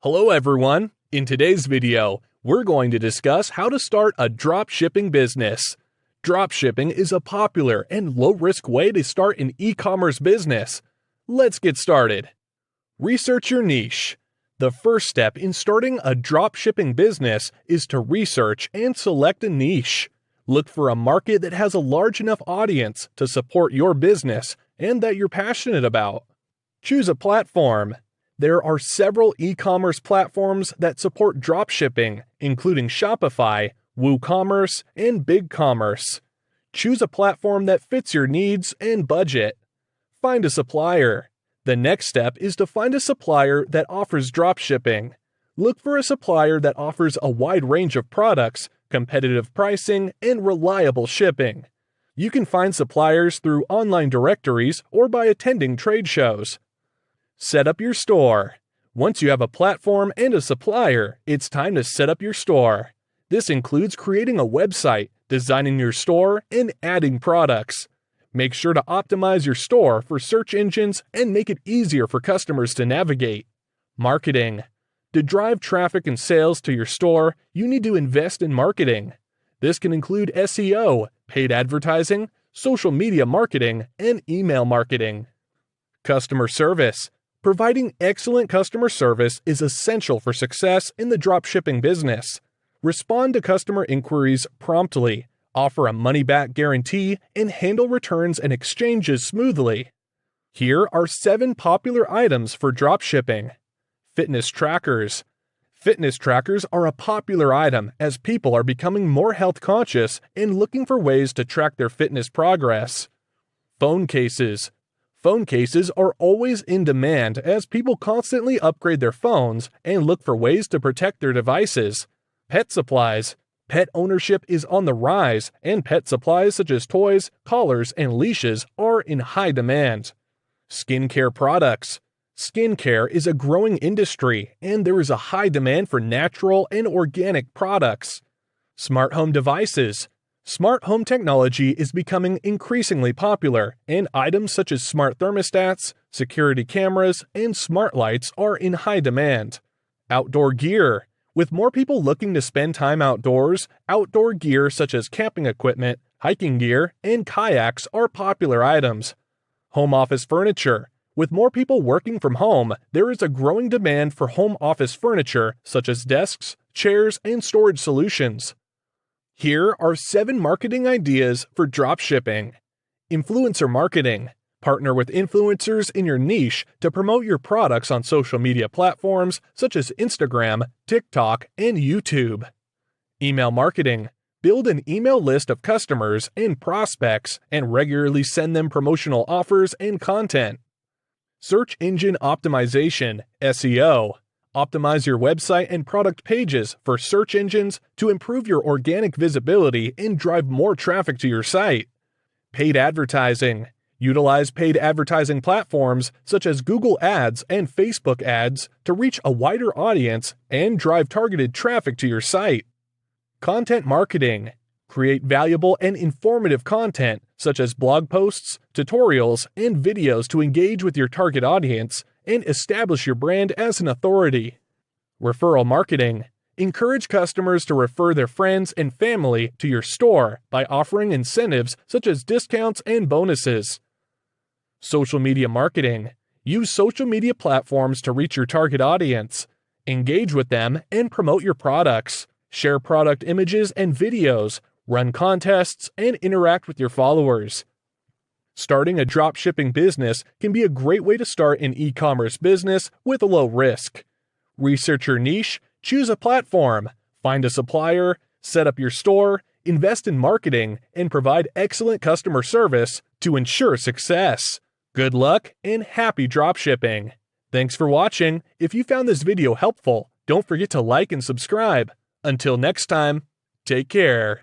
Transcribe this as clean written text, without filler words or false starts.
Hello everyone! In today's video, we're going to discuss how to start a dropshipping business. Dropshipping is a popular and low-risk way to start an e-commerce business. Let's get started. Research your niche. The first step in starting a dropshipping business is to research and select a niche. Look for a market that has a large enough audience to support your business and that you're passionate about. Choose a platform. There are several e-commerce platforms that support dropshipping, including Shopify, WooCommerce, and BigCommerce. Choose a platform that fits your needs and budget. Find a supplier. The next step is to find a supplier that offers dropshipping. Look for a supplier that offers a wide range of products, competitive pricing, and reliable shipping. You can find suppliers through online directories or by attending trade shows. Set up your store. Once you have a platform and a supplier, it's time to set up your store. This includes creating a website, designing your store, and adding products. Make sure to optimize your store for search engines and make it easier for customers to navigate. Marketing. To drive traffic and sales to your store, you need to invest in marketing. This can include SEO, paid advertising, social media marketing, and email marketing. Customer service. Providing excellent customer service is essential for success in the dropshipping business. Respond to customer inquiries promptly, offer a money-back guarantee, and handle returns and exchanges smoothly. Here are 7 popular items for dropshipping. Fitness trackers. Fitness trackers are a popular item as people are becoming more health conscious and looking for ways to track their fitness progress. Phone cases. Phone cases are always in demand as people constantly upgrade their phones and look for ways to protect their devices. Pet supplies. Pet ownership is on the rise, and pet supplies such as toys, collars, and leashes are in high demand. Skincare products. Skincare is a growing industry, and there is a high demand for natural and organic products. Smart home devices. Smart home technology is becoming increasingly popular, and items such as smart thermostats, security cameras, and smart lights are in high demand. Outdoor gear. With more people looking to spend time outdoors, outdoor gear such as camping equipment, hiking gear, and kayaks are popular items. Home office furniture. With more people working from home, there is a growing demand for home office furniture such as desks, chairs, and storage solutions. Here are 7 marketing ideas for dropshipping. Influencer marketing. Partner with influencers in your niche to promote your products on social media platforms such as Instagram, TikTok, and YouTube. Email marketing. Build an email list of customers and prospects and regularly send them promotional offers and content. Search engine optimization, SEO. Optimize your website and product pages for search engines to improve your organic visibility and drive more traffic to your site. Paid advertising. Utilize paid advertising platforms such as Google Ads and Facebook Ads to reach a wider audience and drive targeted traffic to your site. Content marketing. Create valuable and informative content such as blog posts, tutorials, and videos to engage with your target audience and establish your brand as an authority. Referral marketing. Encourage customers to refer their friends and family to your store by offering incentives such as discounts and bonuses. Social media marketing. Use social media platforms to reach your target audience. Engage with them and promote your products. Share product images and videos, run contests, and interact with your followers. Starting a dropshipping business can be a great way to start an e-commerce business with a low risk. Research your niche, choose a platform, find a supplier, set up your store, invest in marketing, and provide excellent customer service to ensure success. Good luck and happy dropshipping! Thanks for watching. If you found this video helpful, don't forget to like and subscribe. Until next time, take care.